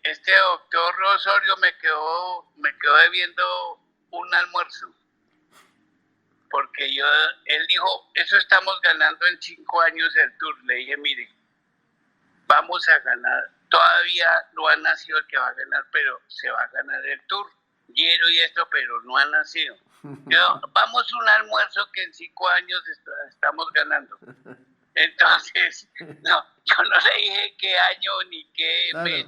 este doctor Osorio me quedó debiendo un almuerzo, porque él dijo, eso estamos ganando en 5 años el Tour. Le dije, mire, vamos a ganar, todavía no ha nacido el que va a ganar, pero se va a ganar el Tour, Giro y esto, pero no ha nacido. Yo, vamos a un almuerzo que en 5 años estamos ganando. Entonces, no, yo no le dije qué año, ni qué mes,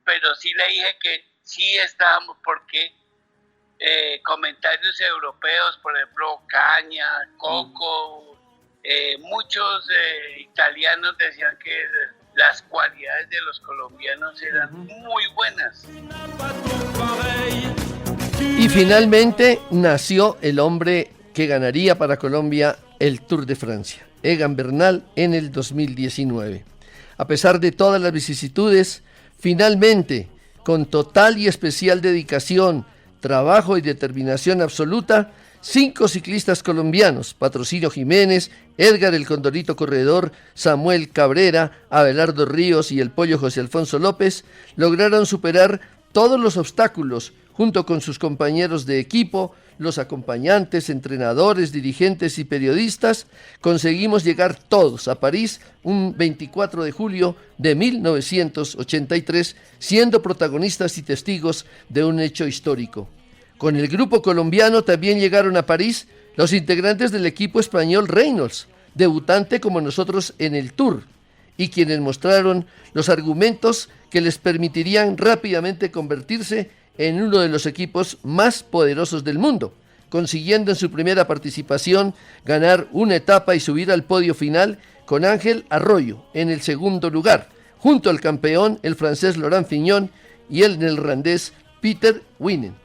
pero sí le dije que sí estábamos, porque comentarios europeos, por ejemplo, Caña, Coco, muchos italianos decían que las cualidades de los colombianos eran muy buenas. Y finalmente nació el hombre que ganaría para Colombia el Tour de Francia. Egan Bernal en el 2019. A pesar de todas las vicisitudes, finalmente, con total y especial dedicación, trabajo y determinación absoluta, 5 ciclistas colombianos, Patrocinio Jiménez, Edgar el Condorito Corredor, Samuel Cabrera, Abelardo Ríos y el Pollo José Alfonso López, lograron superar todos los obstáculos junto con sus compañeros de equipo, los acompañantes, entrenadores, dirigentes y periodistas. Conseguimos llegar todos a París un 24 de julio de 1983, siendo protagonistas y testigos de un hecho histórico. Con el grupo colombiano también llegaron a París los integrantes del equipo español Reynolds, debutante como nosotros en el Tour, y quienes mostraron los argumentos que les permitirían rápidamente convertirse en uno de los equipos más poderosos del mundo, consiguiendo en su primera participación ganar una etapa y subir al podio final con Ángel Arroyo en el segundo lugar, junto al campeón, el francés Laurent Fignon, y el neerlandés Peter Winen.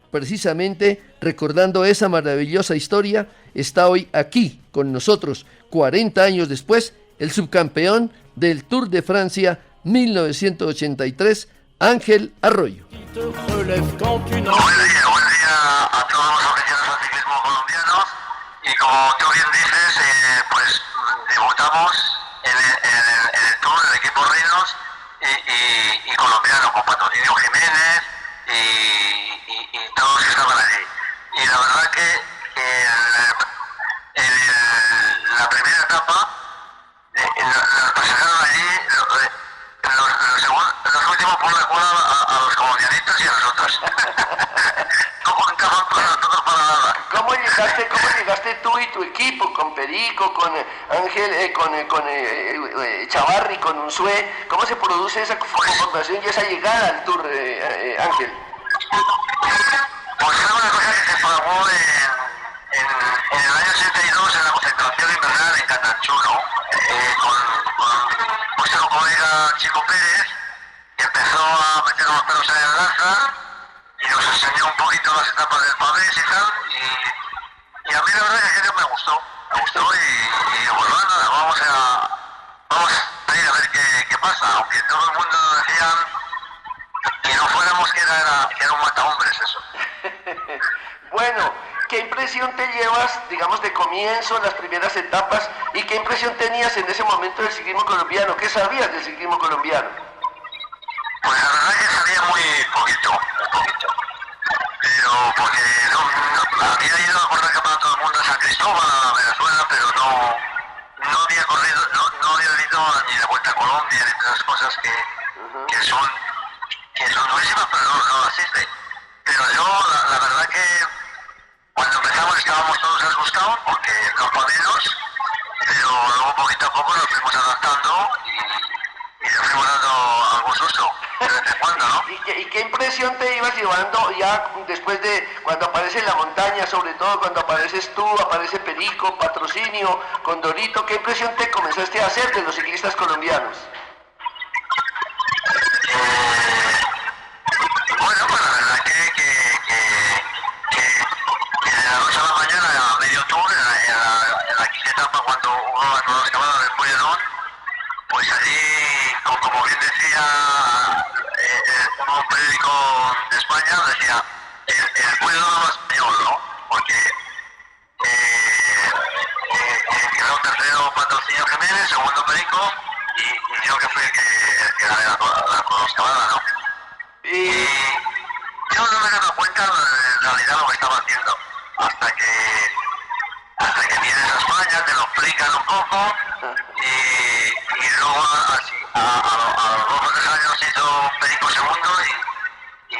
Precisamente recordando esa maravillosa historia, está hoy aquí con nosotros, 40 años después, el subcampeón del Tour de Francia 1983, Ángel Arroyo. Buen día a todos los aficionados al ciclismo colombianos, y como tú bien dices, pues debutamos en el Tour del equipo Reynolds y colombiano, con Patrocinio Jiménez y todos que estaban allí. Y la verdad que la primera etapa nos presentaron allí los últimos por la cola a los colombianitos y a nosotros. ¿Cómo encajan todos para nada? ¿Cómo llegaste tú y tu equipo, con Perico, con Ángel, con Chavarri, con Unzué? ¿Cómo se produce esa conformación y esa llegada al Tour, Ángel? Pues fue una cosa que se formó en el año 82 en la concentración invernal en Catanchulo, con nuestro colega Chico Pérez, que empezó a meter los pelos en el lanza y nos enseñó un poquito las etapas del pavés y tal, y a mí la verdad es que me gustó y pues nada, vamos a ir a ver qué pasa, aunque todo el mundo decía que no fuéramos, que era un matahombres eso. Bueno, ¿qué impresión te llevas, digamos, de comienzo, las primeras etapas, y qué impresión tenías en ese momento del ciclismo colombiano? ¿Qué sabías del ciclismo colombiano? Pues la verdad es que sabía muy poquito, pero porque no había ido a correr campeonato del mundo a San Cristóbal, a Venezuela, pero no había corrido, no había ido ni de vuelta a Colombia, ni de esas cosas que son durísimas, pero no asisten. Pero yo, la verdad que cuando empezamos estábamos todos asustados porque no menos, pero luego poquito a poco nos fuimos adaptando y nos fuimos dando algún susto de vez en cuando, ¿no? ¿Y qué impresión te ibas llevando ya después de cuando aparece la montaña, sobre todo cuando apareces tú, aparece Perico, Patrocinio, Condorito? ¿Qué impresión te comenzaste a hacer de los ciclistas colombianos? Bueno, pues la verdad que de la noche a la mañana, a medio tour, en la quinta etapa, cuando uno de los caballos del Pueyrredón, pues allí, como bien decía un periódico de España, decía, el Pueyrredón más peor, ¿no? Porque quedó tercero Patrocinio Jiménez, segundo Perico, y yo que fui el que gané la cabalgada, ¿no? Y yo no me he dado cuenta en realidad lo que estaba haciendo, hasta que vienes a España, te lo explican un poco, y luego así, a los 2 o 3 años hizo Perico segundo y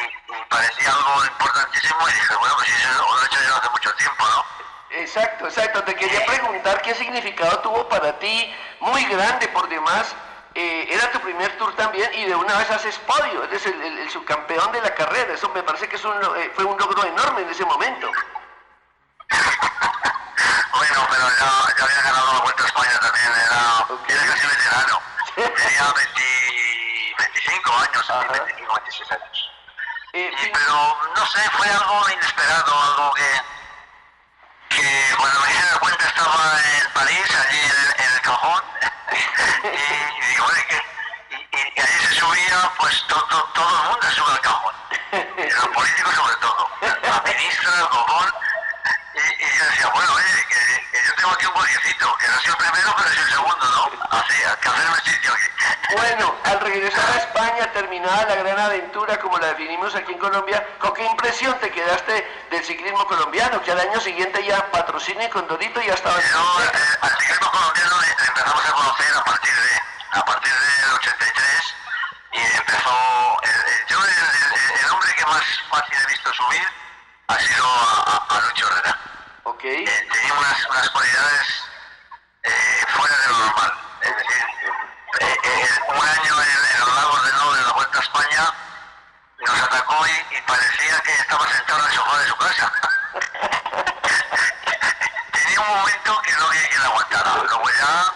parecía algo importantísimo, y dije, bueno, pues eso lo he hecho yo hace mucho tiempo, ¿no? Exacto. Te quería preguntar qué significado tuvo para ti, muy grande por demás. Era tu primer Tour también, y de una vez haces podio, eres el subcampeón de la carrera. Eso me parece que fue un logro enorme en ese momento. Bueno, pero ya había ganado la Vuelta a España también, era casi veterano. Tenía 25 años, 25, 26 años. Pero no sé, fue algo inesperado, algo que cuando me di cuenta vuelta estaba en París, allí en el cajón, y digo, y ahí se subía, pues todo el mundo se sube al cajón, y los políticos sobre todo, la ministra, el cojón, y yo decía, bueno, oye, que yo tengo aquí un huequecito, que no soy el primero, pero soy el segundo, ¿no? Así, hay que hacerme sitio aquí. Bueno, al regresar a España, terminada la gran aventura, como la definimos aquí en Colombia, ¿con qué impresión te quedaste del ciclismo colombiano? Que al año siguiente ya Patrocinio y Condorito ya estaban... No, al ciclismo colombiano empezamos a conocer a partir del 83, y empezó... el hombre que más fácil he visto subir ha sido a Lucho Herrera. Okay. Tenía unas cualidades fuera de lo normal. Es decir, un año en los Lagos de Nod, en la Vuelta a España, nos atacó y parecía que estaba sentado en el sofá de su casa. Tenía un momento que no había quien aguantara. Luego ya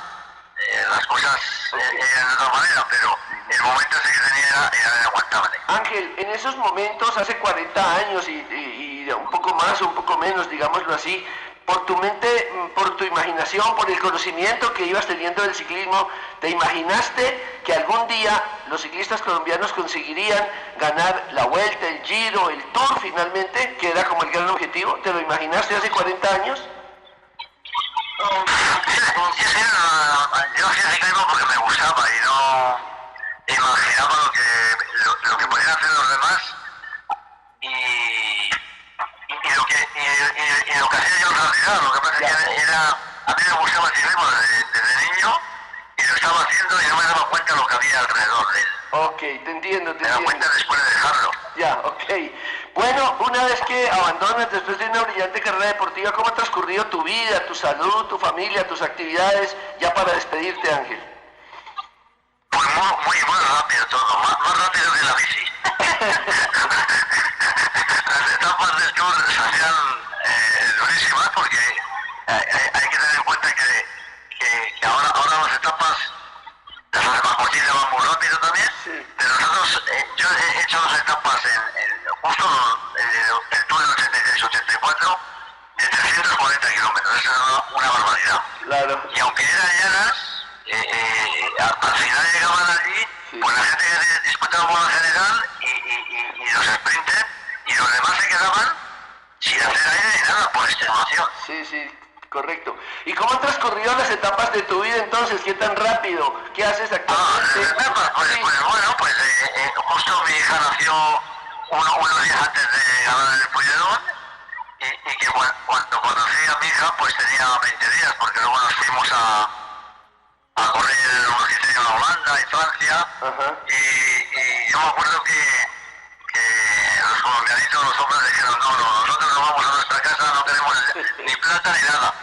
las cosas eran de otra manera, pero el momento ese que tenía era inaguantable. Ángel, en esos momentos, hace 40 años y un poco más o un poco menos, digámoslo así, por tu mente, por tu imaginación, por el conocimiento que ibas teniendo del ciclismo, ¿te imaginaste que algún día los ciclistas colombianos conseguirían ganar la Vuelta, el Giro, el Tour finalmente, que era como el gran objetivo? ¿Te lo imaginaste hace 40 años? Sí, yo hacía ciclismo porque me gustaba y no imaginaba lo que podían hacer los demás y lo que hacía yo en realidad. Lo que pasa es que a mí me gustaba el ciclismo desde niño y lo estaba haciendo y no me daba cuenta de lo que había alrededor de él. Ok, te entiendo. Me daba cuenta después de dejarlo. Ya, ok. Bueno, una vez que abandonas después de una brillante carrera deportiva, ¿cómo ha transcurrido tu vida, tu salud, tu familia, tus actividades, ya para despedirte, Ángel? Pues muy rápido todo, más rápido que la bici. Las etapas del Tour se hacían durísimas porque hay que tener en cuenta que ahora las etapas las hace más cortitas, van muy rápido también, sí. Pero nosotros, yo he hecho 2 etapas justo el Tour del 83-84 de 340 kilómetros, eso es una barbaridad. Claro. Y aunque eran llanas, al final llegaban allí, sí. Pues la gente disputaba por la general y los sprinters, y los demás se quedaban sin hacer aire ni nada por extenuación. Sí, correcto. ¿Y cómo han transcurrido las etapas de tu vida entonces? ¿Qué tan rápido? ¿Qué haces actualmente? Pues justo mi hija nació unos días antes de ganar el Puigdemont y que cuando conocí a mi hija pues tenía 20 días, porque luego nos fuimos a correr el magisterio en Holanda y Francia. Y yo me acuerdo que los colombianitos, los hombres dijeron, no, nosotros no vamos a nuestra casa, no tenemos ni plata ni nada.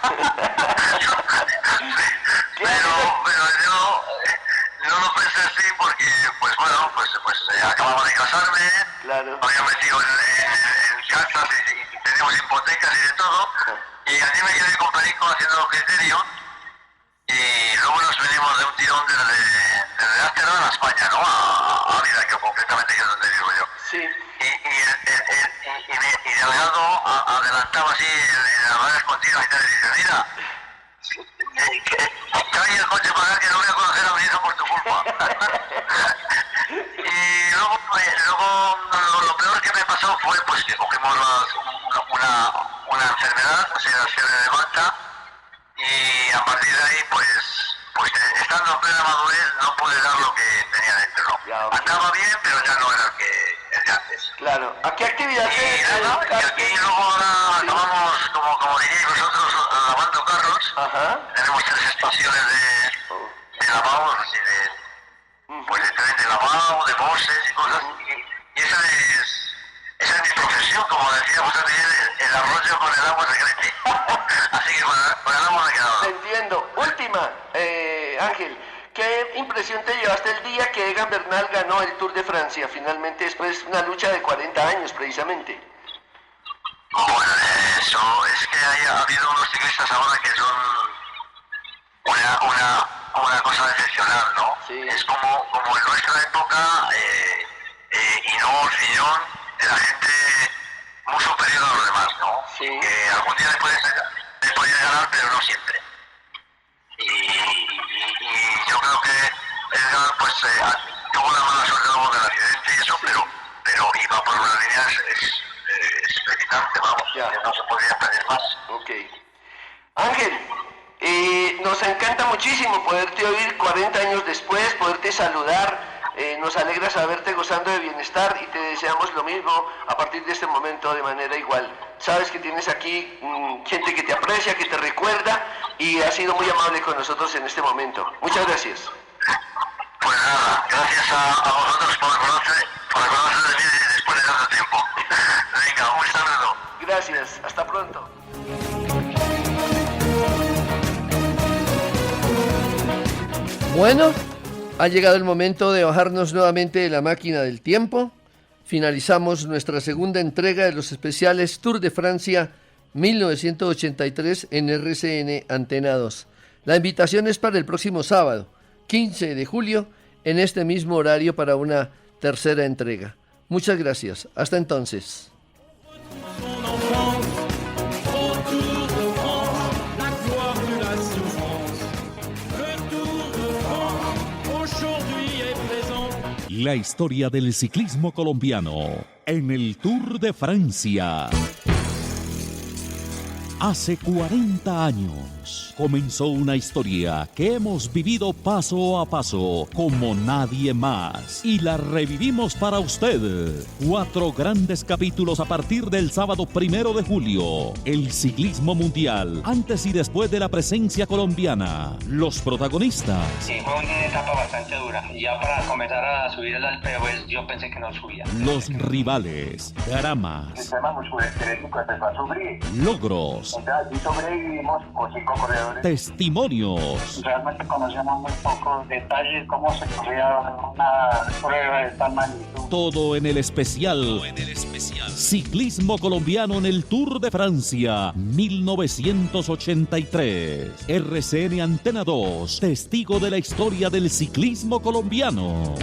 pero yo no lo pensé así porque, pues acababa de casarme, claro. Había metido en casas y teníamos hipotecas y de todo, y allí me quedé con Perico haciendo los criterios, y luego nos venimos de un tirón desde Ámsterdam a España, ¿no? A Ávila, que concretamente es donde vivo yo. Sí. Y Delgado adelantaba así en las redes continuas y te dice, mira, trae el coche para acá que no voy a conocer a mi hija por tu culpa. Y luego lo peor que me pasó fue pues que cogimos una enfermedad, o sea, fiebre de Manta, y a partir de ahí pues estando en plena madurez no pude dar lo que tenía dentro, ¿no? Ya, okay. Andaba bien, pero ya no era el de antes. Claro. ¿A qué actividad y aquí luego ahora acabamos, como diréis vosotros, lavando carros. Ajá. Tenemos 3 estaciones de lavado, así de tren de lavado, de bosses y cosas, y esa es mi profesión, como decíamos también, el arroyo con el agua se crece. Así que con el agua me he quedado. Te entiendo. Última, Ángel, ¿qué impresión te llevaste el día que Egan Bernal ganó el Tour de Francia, finalmente, después de una lucha de 40 años, precisamente? Bueno, eso es que ha habido unos ciclistas ahora que son una cosa excepcional, ¿no? Sí. Es como en nuestra época, Hinault, Fillon, era gente muy superior a los demás, ¿no? Sí. Que algún día después de podía ganar, pero no siempre. Y yo creo que Edgar pues tuvo una mala suerte luego del accidente y eso, pero iba por una línea expectante, vamos, ya no se podía pedir más. Ok. Ángel, nos encanta muchísimo poderte oír 40 años después, poderte saludar. Nos alegra saberte gozando de bienestar y te deseamos lo mismo a partir de este momento de manera igual. Sabes que tienes aquí gente que te aprecia, que te recuerda y ha sido muy amable con nosotros en este momento. Muchas gracias. Pues nada, gracias a vosotros por reconocer de mí después de tanto tiempo. Venga, un saludo. Gracias, hasta pronto. Bueno, ha llegado el momento de bajarnos nuevamente de la máquina del tiempo. Finalizamos nuestra segunda entrega de los especiales Tour de Francia 1983 en RCN Antena 2. La invitación es para el próximo sábado, 15 de julio, en este mismo horario para una tercera entrega. Muchas gracias. Hasta entonces. La historia del ciclismo colombiano en el Tour de Francia. Hace 40 años comenzó una historia que hemos vivido paso a paso como nadie más y la revivimos para usted. 4 grandes capítulos a partir del sábado 1 de julio. El ciclismo mundial, antes y después de la presencia colombiana. Los protagonistas. Sí, fue una etapa bastante dura. Y ya para comenzar a subir el Alpe, pues yo pensé que no subía. Los rivales, dramas. El sistema musculoesquelético empezó a sufrir. Logros. Entonces, y sobrevivimos con 5 corredores. Testimonios. Realmente conocíamos muy pocos detalles, cómo se corría una prueba de tal magnitud. Todo en el especial. Ciclismo colombiano en el Tour de Francia 1983. RCN Antena 2, testigo de la historia del ciclismo colombiano.